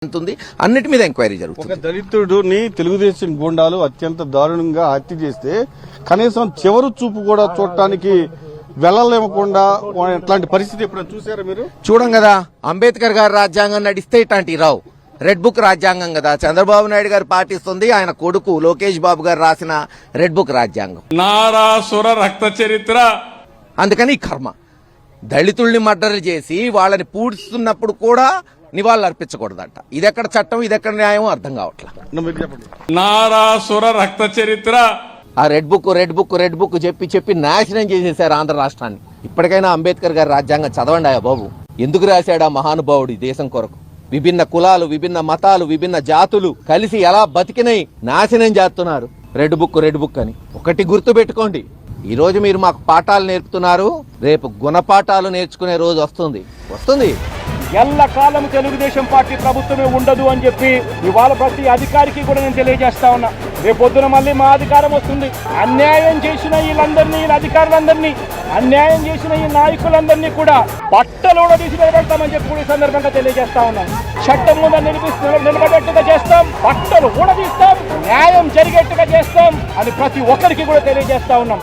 ఉంటుంది. అన్నిటి మీద ఎంక్వైరీ జరుగుతుంది. ఒక దళితుడిని తెలుగుదేశం గూండాలు అత్యంత దారుణంగా హత్య చేస్తే కనీసం చివరి చూపు కూడా చూడటానికి వెళ్ళలేమకుండా ఇట్లాంటి పరిస్థితి ఎప్పుడైనా చూసారా మీరు? చూడం కదా, అంబేద్కర్ గారు రాజ్యాంగం నడిస్తే ఇట్లాంటి రావు. రెడ్ బుక్ రాజ్యాంగం కదా చంద్రబాబు నాయుడు గారు పాటిస్తుంది. ఆయన కొడుకు లోకేష్ బాబు గారు రాసిన రెడ్ బుక్ రాజ్యాంగం. నారాసుర రక్త చరిత్ర. అందుకని ఈ కర్మ దళితుల్ని మర్డర్ చేసి వాళ్ళని పూడ్చుతున్నప్పుడు కూడా నివాళులు అర్పించకూడదంట. ఇదెక్కడ చట్టం, ఇదెక్కడ న్యాయం అర్థం కావట్లా. మీరు చెప్పండి. నారాసుర రక్త చరిత్ర. ఆ రెడ్ బుక్ చెప్పి నాశనం చేసేశారు ఆంధ్ర రాష్ట్రాన్ని. ఇప్పటికైనా అంబేద్కర్ గారి రాజ్యాంగం చదవండి బాబు. ఎందుకు రాశాడు ఆ మహానుభావుడు ఈ దేశం కొరకు? విభిన్న కులాలు, విభిన్న మతాలు, విభిన్న జాతులు కలిసి ఎలా బతికినాయి నాశనం చేస్తున్నారు. రెడ్ బుక్ అని ఒకటి గుర్తు పెట్టుకోండి. ఈ రోజు మీరు మాకు పాఠాలు నేర్పుతున్నారు, రేపు గుణపాఠాలు నేర్చుకునే రోజు వస్తుంది. ఎల్లకాలం తెలుగుదేశం పార్టీ ప్రభుత్వమే ఉండదు అని చెప్పి ఇవాళ ప్రతి అధికారికి కూడా నేను తెలియజేస్తా ఉన్నా. రేపొద్దున మళ్ళీ మా అధికారం వస్తుంది. అన్యాయం చేసిన వీళ్ళందరినీ, వీళ్ళ అధికారులందరినీ, అన్యాయం చేసిన ఈ నాయకులందరినీ కూడా బట్టలు కూడా తీసి నిలబెడతామని చెప్పి కూడా ఈ సందర్భంగా తెలియజేస్తా ఉన్నాం. చట్టం ముందు నిలబడేట్టుగా చేస్తాం, బట్టలు కూడా తీస్తాం, న్యాయం జరిగేట్టుగా చేస్తాం అని ప్రతి ఒక్కరికి కూడా తెలియజేస్తా ఉన్నాం.